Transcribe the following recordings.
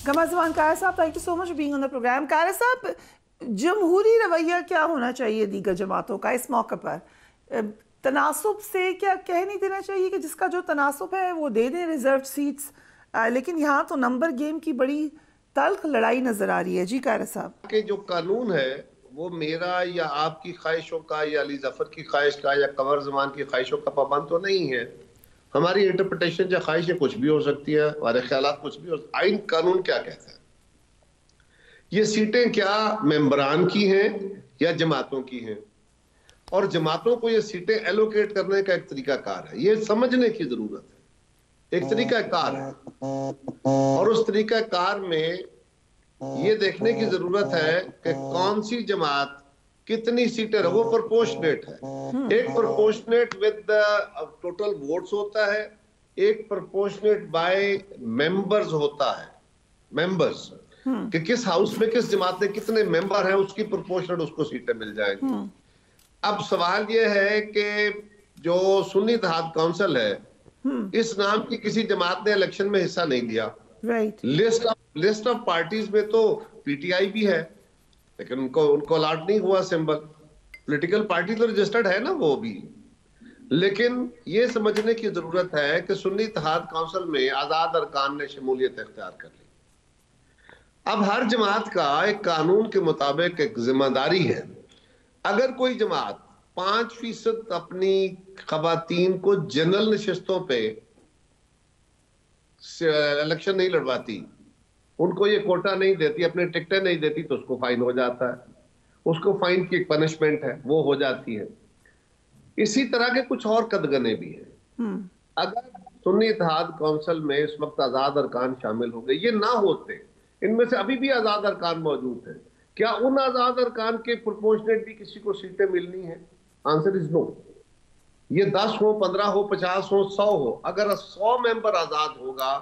कमर कार साहब, thank you so much being on the program. कार साहब, जमहूरी रवैया क्या होना चाहिए दीगर जमातों का इस मौके पर? तनासुब से क्या कह नहीं देना चाहिए कि जिसका जो तनासुब है वो दे दें रिजर्व सीट्स, लेकिन यहाँ तो नंबर गेम की बड़ी तल्ख लड़ाई नजर आ रही है। जी कार साहब, कि जो कानून है वो मेरा या आपकी ख्वाहिशों का या अली जफर की ख्वाहिश का या कमर जमान की ख्वाहिशों का पाबंद तो नहीं है। हमारी इंटरप्रिटेशन या ख्वाहिशें कुछ भी हो सकती है, हमारे ख्यालात कुछ भी हो। आइन कानून क्या कहता है? ये सीटें क्या मेंबरान की हैं या जमातों की हैं, और जमातों को ये सीटें एलोकेट करने का एक तरीकाकार है, ये समझने की जरूरत है। एक तरीकाकार है और उस तरीकाकार में ये देखने की जरूरत है कि कौन सी जमात कितनी सीटें, वो प्रोपोर्शनेट है। एक proportionate with the total votes होता है, एक प्रोपोर्शनेट बाय मेंबर्स होता है। मेंबर्स कि किस हाउस में किस जमात में कितने मेंबर हैं, उसकी प्रोपोर्शनेट उसको सीटें मिल जाएंगी। अब सवाल यह है कि जो सुन्नी इत्तेहाद काउंसिल है, इस नाम की किसी जमात ने इलेक्शन में हिस्सा नहीं लिया। लिस्ट ऑफ पार्टीज में तो पीटीआई भी है, लेकिन उनको अलॉट नहीं हुआ सिंबल। पॉलिटिकल पार्टी तो रजिस्टर्ड है ना वो भी। लेकिन ये समझने की जरूरत है कि सुन्नी इत्तेहाद काउंसिल में आजाद अरकान ने शमूलियत इख्तियार कर ली। अब हर जमात का एक कानून के मुताबिक एक जिम्मेदारी है। अगर कोई जमात 5% अपनी खवातीन को जनरल नशिस्तों पे इलेक्शन नहीं लड़वाती, उनको ये कोटा नहीं देती, अपने टिकटें नहीं देती, तो उसको फाइन हो जाता है। उसको फाइन की एक पनिशमेंट है, वो हो जाती है। इसी तरह के कुछ और कदगने भी हैं। अगर सुन्नी इत्तेहाद काउंसिल में इस वक्त आजाद अरकान शामिल हो गए, ये ना होते, इनमें से अभी भी आजाद अरकान मौजूद है, क्या उन आजाद अरकान के प्रोपोर्शनेट भी किसी को सीटें मिलनी है? Answer is no. ये 10 हो, 15 हो, 50 हो, 100 हो, अगर 100 मेंबर आजाद होगा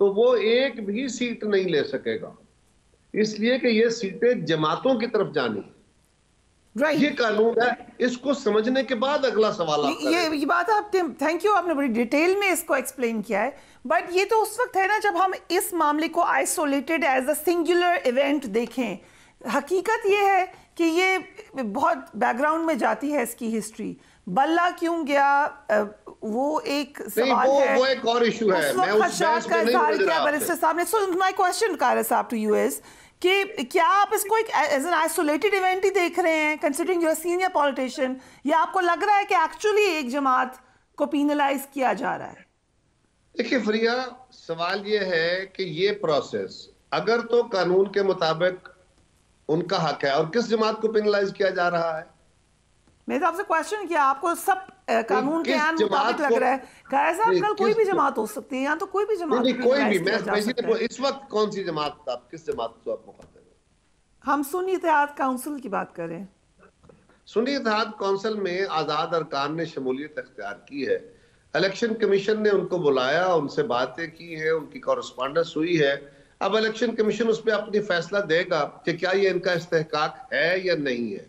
तो वो एक भी सीट नहीं ले सकेगा, इसलिए कि ये सीटें जमातों की तरफ जानी है। ये कानून है, इसको समझने के बाद अगला सवाल ये बात आप, थैंक यू, आपने बड़ी डिटेल में इसको एक्सप्लेन किया है। बट ये तो उस वक्त है ना जब हम इस मामले को isolated as a singular event देखें। हकीकत ये है कि ये बहुत बैकग्राउंड में जाती है इसकी हिस्ट्री। बल्ला क्यों गया वो एक सवाल है, वो एक और इशू है। मैं उस बहस में नहीं बोल रहा बैरिस्टर साहब ने। सो माय क्वेश्चन कार साहब टू यू इज कि क्या आप इसको एक एज एन आइसोलेटेड इवेंट ही देख रहे हैं, कंसीडरिंग यूर सीनियर पॉलिटिशियन, या आपको लग रहा है कि एक्चुअली एक जमात को पीनलाइज किया जा रहा है? देखिए फरिया, सवाल ये है कि ये प्रोसेस अगर तो कानून के मुताबिक उनका हक है, और किस जमात को पेनलाइज किया जा रहा है? मैंने आपसे क्वेश्चन किया, आपको सब कानून के मुताबिक लग रहा है? कहा साहब कल कोई भी जमात हो सकती है, यहाँ तो कोई भी जमात नहीं, कोई भी। मैं इस वक्त कौन सी जमात, आप किस जमात को आप मुखातिब हैं? हम सुन्नी इत्तेहाद काउंसिल की बात करें। सुन्नी इत्तेहाद काउंसिल में आजाद अरकान ने शमूलियत इख्तियार की है। इलेक्शन कमीशन ने उनको बुलाया, उनसे बातें की है, उनकी कॉरेस्पॉन्डेंस हुई है। अब इलेक्शन कमीशन उस पर अपनी फैसला देगा कि क्या ये इनका इस्तेहकाक है या नहीं है।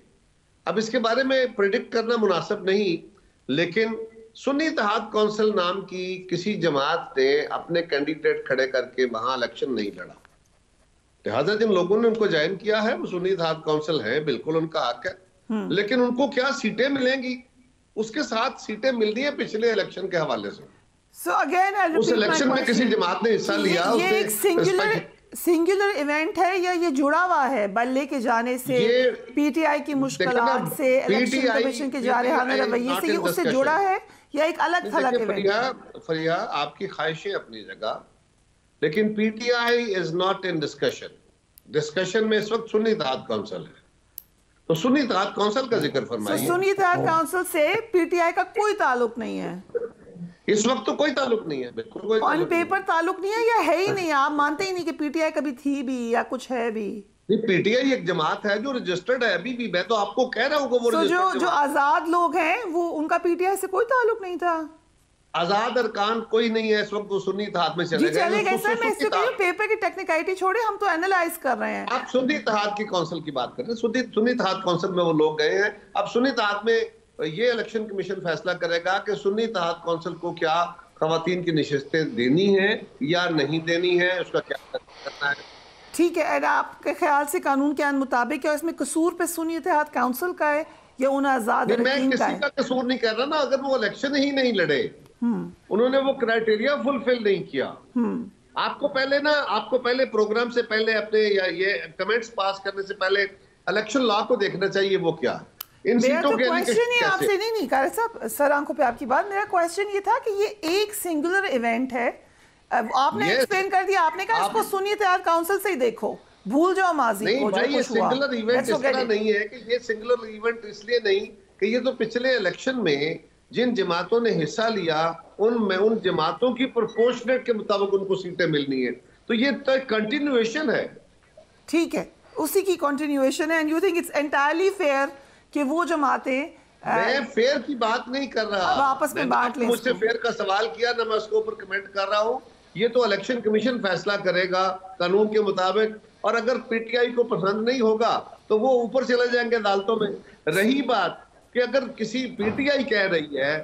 अब इसके बारे में प्रिडिक्ट करना मुनासिब नहीं, लेकिन सुन्नी इत्तेहाद काउंसिल नाम की किसी जमात ने अपने कैंडिडेट खड़े करके वहां इलेक्शन नहीं लड़ा। लिहाजा जिन लोगों ने उनको ज्वाइन किया है वो सुन्नी इत्तेहाद काउंसिल है, बिल्कुल उनका हक है। लेकिन उनको क्या सीटें मिलेंगी, उसके साथ सीटें मिलनी है पिछले इलेक्शन के हवाले से। So again, उस इलेक्शन में किसी जमात ने हिस्सा लिया, ये एक सिंगुलर इवेंट है या ये जुड़ा हुआ है बल्ले के जाने से, पीटीआई की मुश्किलात से, इलेक्शन कमीशन के जारहाना रवैये से, ये उससे जुड़ा है या एक अलग थलग इवेंट? फरिया, आपकी ख्वाहिशें अपनी जगह, लेकिन PTI is not in discussion में इस वक्त सुन्नी इत्तेहाद काउंसिल है। तो सुन्नी इत्तेहाद काउंसिल का जिक्र फरमाइए। सुन्नी इत्तेहाद काउंसिल से पीटीआई का कोई ताल्लुक नहीं है इस वक्त, तो कोई ताल्लुक नहीं है, बिल्कुल कोई ऑन पेपर ताल्लुक नहीं है, या है ही नहीं? आप मानते ही नहीं कि पीटीआई कभी थी भी या कुछ है भी? पीटीआई एक जमात है जो रजिस्टर्ड है अभी भी। मैं तो आपको कह रहा हूँ वो जो आजाद लोग हैं वो, उनका पीटीआई से कोई ताल्लुक नहीं था। आजाद अरकान कोई नहीं है इस वक्त, वो सुन्नी इत्तेहाद में चले गए। सर मैं इससे पेपर की टेक्निकलिटी छोड़े, हम तो एनालाइज कर रहे हैं। आप सुन्नी इत्तेहाद की काउंसिल की बात कर रहे हैं। सुन्नी इत्तेहाद काउंसिल में वो लोग गए हैं। अब सुन्नी इत्तेहाद में ये इलेक्शन कमीशन फैसला करेगा कि सुन्नी इत्तेहाद काउंसिल को क्या खवातीन की नशिस्तें देनी है या नहीं देनी है, उसका क्या करना है। ठीक है, और आपके ख्याल से कानून के मुताबिक है इसमें कसूर पे सुन्नी इत्तेहाद काउंसिल का है या उन आजाद नहीं, मैं अरकान का किसी है? का कसूर नहीं कर रहा ना, अगर वो इलेक्शन ही नहीं लड़े, उन्होंने वो क्राइटेरिया फुलफिल नहीं किया। आपको पहले प्रोग्राम से पहले अपने ये कमेंट्स पास करने से पहले इलेक्शन लॉ को देखना चाहिए वो क्या इन मेरा सीटों तो के क्वेश्चन ही आपसे नहीं कारी साहब, सर आंखों पे आपकी बात, मेरा क्वेश्चन ये था कि ये एक सिंगुलर इवेंट है, आपने एक्सप्लेन कर दिया, आपने कहा इसको सुन्नी इत्तेहाद काउंसिल से ही देखो, भूल जाओ माजी नहीं को, भाई, जो ये कुछ हुआ। सिंगुलर इवेंट इस तरह नहीं है कि ये सिंगुलर इवेंट इसलिए नहीं कि ये तो पिछले इलेक्शन में जिन जमातों ने हिस्सा लिया उन जमातों की प्रोपोर्शनेट के मुताबिक उनको सीटें मिलनी है, तो ये तो कंटिन्यूएशन है। ठीक है, उसी की कंटिन्यूएशन है, and you think it's entirely fair कि वो जमातें, मैं फेयर की बात नहीं कर रहा, अब आपस में बांट लें। मुझसे फेयर का सवाल किया ना, मैं उसके ऊपर कमेंट कर रहा हूँ। ये तो इलेक्शन कमीशन फैसला करेगा कानून के मुताबिक, और अगर पीटीआई को पसंद नहीं होगा तो वो ऊपर चले जाएंगे अदालतों में। रही बात कि अगर किसी पीटीआई कह रही है,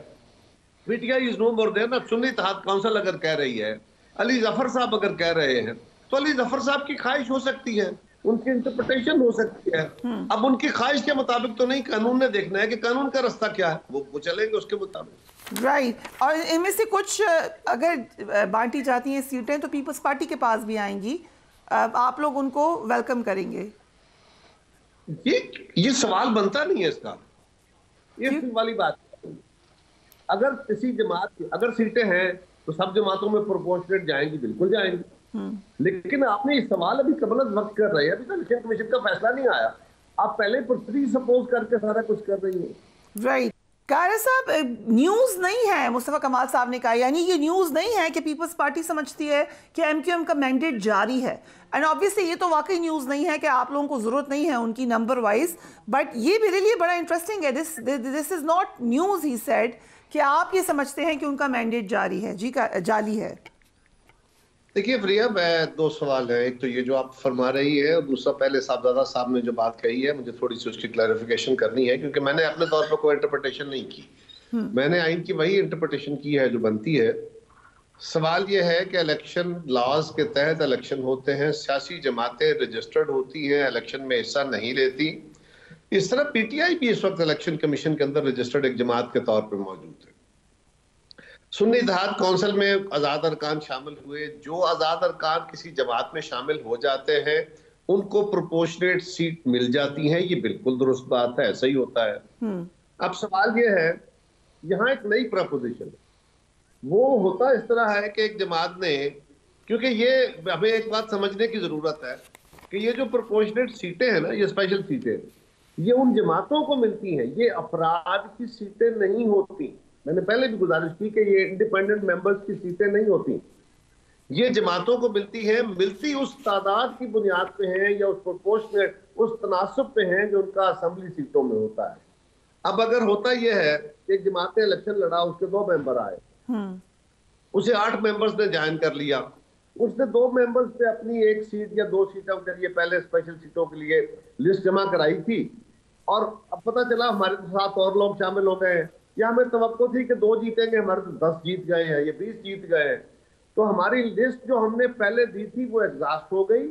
PTI is no more than ना, सुन्नी इत्तेहाद काउंसिल अगर कह रही है, अली जफर साहब अगर कह रहे हैं, तो अली जफर साहब की ख्वाहिश हो सकती है, उनकी इंटरप्रिटेशन हो सकती है। अब उनकी ख्वाहिश के मुताबिक तो नहीं, कानून ने देखना है कि कानून का रास्ता क्या है, वो चलेंगे उसके मुताबिक। राइट और इनमें से कुछ अगर बांटी जाती हैं सीटें तो पीपल्स पार्टी के पास भी आएंगी, आप लोग उनको वेलकम करेंगे? ये सवाल बनता नहीं है इसका, ये सिर्फ वाली बात। अगर किसी जमात की अगर सीटें हैं तो सब जमातों में प्रोपोर्शनेट जाएंगी, बिल्कुल जाएंगी। लेकिन आपने ये सवाल अभी कबल वक्त कर रहे हैं, अभी तो इलेक्शन कमीशन का फैसला नहीं आया, आप पहले प्री सपोज करके सारा कुछ कर रही हैं। राइट कारी साहब, न्यूज़ नहीं है, मुस्तफ़ा कमाल साहब ने कहा, यानी ये न्यूज़ नहीं है कि पीपल्स पार्टी समझती है कि एमक्यूएम का मैंडेट जारी है, एंड ऑब्वियसली ये तो वाकई न्यूज़ नहीं है कि आप लोगों को ज़रूरत नहीं है उनकी नंबर वाइज, बट ये मेरे लिए बड़ा इंटरेस्टिंग है, this is not news, he said कि आप ये समझते हैं कि उनका मैंडेट जारी है, जाली है। देखिए प्रिया, मैं दो सवाल है, एक तो ये जो आप फरमा रही है, और दूसरा पहले साहबजादा साहब ने जो बात कही है, मुझे थोड़ी सी उसकी क्लैरिफिकेशन करनी है, क्योंकि मैंने अपने तौर पर कोई इंटरप्रिटेशन नहीं की। मैंने आइन की वही इंटरप्रिटेशन की है जो बनती है। सवाल ये है कि इलेक्शन लॉज के तहत इलेक्शन होते हैं, सियासी जमातें रजिस्टर्ड होती हैं, इलेक्शन में हिस्सा नहीं लेती। इस तरह पीटीआई भी इस वक्त इलेक्शन कमीशन के अंदर रजिस्टर्ड एक जमात के तौर पर मौजूद है। सुन्नी इत्तेहाद काउंसिल में आजाद अरकान शामिल हुए, जो आजाद अरकान किसी जमात में शामिल हो जाते हैं उनको प्रोपोर्शनेट सीट मिल जाती है, ये बिल्कुल दुरुस्त बात है, ऐसा ही होता है। अब सवाल ये है, यहाँ एक नई प्रपोजिशन वो होता इस तरह है कि एक जमात ने, क्योंकि ये हमें एक बात समझने की जरूरत है कि ये जो प्रोपोर्शनेट सीटें हैं ना, ये स्पेशल सीटें, ये उन जमातों को मिलती हैं, ये अफराद की सीटें नहीं होती। मैंने पहले भी गुजारिश की कि ये इंडिपेंडेंट मेंबर्स की सीटें नहीं होती, ये जमातों को मिलती है, मिलती उस तादाद की बुनियाद पे हैं या उस प्रोपोर्शनेट उस तनासब पे हैं जो उनका असेंबली सीटों में होता है। अब अगर होता यह है एक जमात ने इलेक्शन लड़ा, उसके 2 मेंबर आए, उसे 8 मेंबर्स ने ज्वाइन कर लिया, उसने 2 मेंबर्स पे अपनी 1 सीट या 2 सीटों के लिए पहले स्पेशल सीटों के लिए लिस्ट जमा कराई थी, और अब पता चला हमारे साथ और लोग शामिल हो गए हैं, या हमें तवक्को थी कि 2 जीतेंगे, हमारे तो 10 जीत गए हैं, ये 20 जीत गए हैं, तो हमारी लिस्ट जो हमने पहले दी थी वो एग्जॉस्ट हो गई।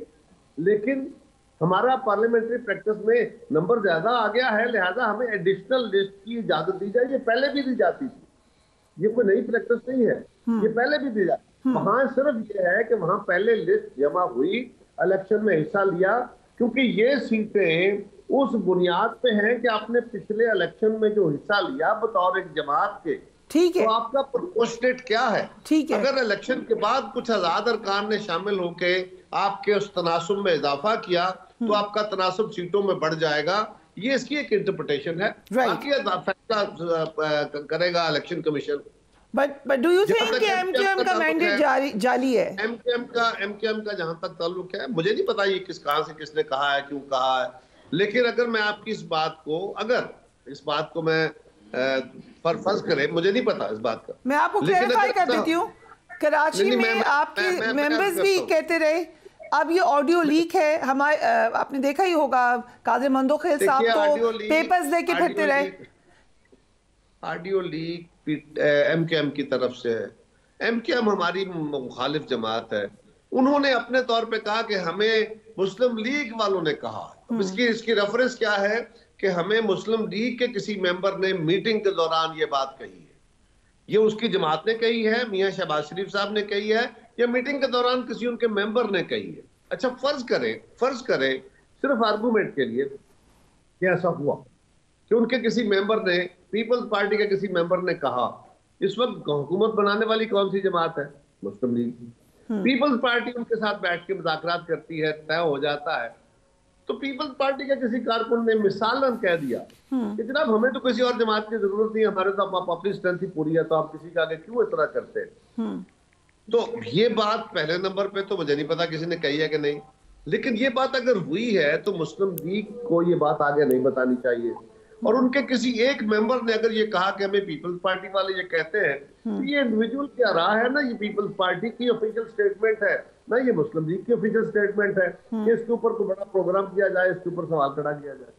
लेकिन हमारा पार्लियामेंट्री प्रैक्टिस में नंबर ज्यादा आ गया है, लिहाजा हमें एडिशनल लिस्ट की इजाजत दी जाए। ये पहले भी दी जाती थी, ये कोई नई प्रैक्टिस नहीं है, ये पहले भी दी जाती। वहां सिर्फ ये है कि वहां पहले लिस्ट जमा हुई, इलेक्शन में हिस्सा लिया, क्योंकि ये सीटें उस बुनियाद पे हैं कि आपने पिछले इलेक्शन में जो हिस्सा लिया बतौर एक जमात के, ठीक है, तो आपका प्रोपोर्शनेट क्या है। ठीक है, अगर इलेक्शन के बाद कुछ आजाद अरकान ने शामिल होके आपके उस तनासुब में इजाफा किया तो आपका तनासुब सीटों में बढ़ जाएगा, ये इसकी एक इंटरप्रिटेशन है। बाकी फैसला करेगा election commission. But do you think कि एमक्यूएम का मैंडेट जाली है? एमक्यूएम का जहां तक ताल्लुक है, मुझे नहीं पता ये कहां से किसने कहा है, क्यों कहा है, लेकिन अगर मैं आपकी इस बात को मैं फर्ज करें, मुझे नहीं पता इस बात का, मैं आपको क्लैरिफाई कर देती हूँ। कराची में आपके मेंबर्स भी कहते रहे, अब ये ऑडियो लीक है, हमारे आपने देखा ही होगा, कादिर मंदोखेल साहब तो पेपर्स लेके फिरते रहे। ऑडियो लीक एमकेएम की तरफ से है, एमकेएम हमारी मुखालिफ जमात है, उन्होंने अपने तौर पे कहा कि हमें मुस्लिम लीग वालों ने कहा। अब इसकी इसकी रेफरेंस क्या है कि हमें मुस्लिम लीग के किसी मेंबर ने मीटिंग के दौरान ये बात कही है। ये उसकी जमात ने कही है, मियां शहबाज शरीफ साहब ने कही है, या मीटिंग के दौरान किसी उनके मेंबर ने कही है। अच्छा, फर्ज करें सिर्फ आर्गूमेंट के लिए कि ऐसा हुआ कि उनके किसी मेंबर ने, पीपल्स पार्टी के किसी मेंबर ने कहा, इस वक्त हुकूमत बनाने वाली कौन सी जमात है? मुस्लिम लीग। पीपल्स पार्टी उनके साथ बैठ के मुज़ाकरात करती है, तय हो जाता है, तो पीपल्स पार्टी के किसी कारकुन ने मिसालन कह दिया कि जनाब हमें तो किसी और जमात की जरूरत नहीं, हमारे तो अपनी स्ट्रेंथ ही पूरी है, तो आप किसी के आगे क्यों इतना करते हैं? तो ये बात पहले नंबर पे तो मुझे नहीं पता किसी ने कही है कि नहीं, लेकिन ये बात अगर हुई है तो मुस्लिम लीग को ये बात आगे नहीं बतानी चाहिए। और उनके किसी एक मेंबर ने अगर ये कहा कि हमें पीपल्स पार्टी वाले ये कहते हैं, तो ये इंडिविजुअल क्या रहा है ना, ये पीपल्स पार्टी की ऑफिशियल स्टेटमेंट है ना, ये मुस्लिम लीग की ऑफिशियल स्टेटमेंट है। इसके ऊपर कोई बड़ा प्रोग्राम किया जाए, इसके ऊपर सवाल खड़ा किया जाए।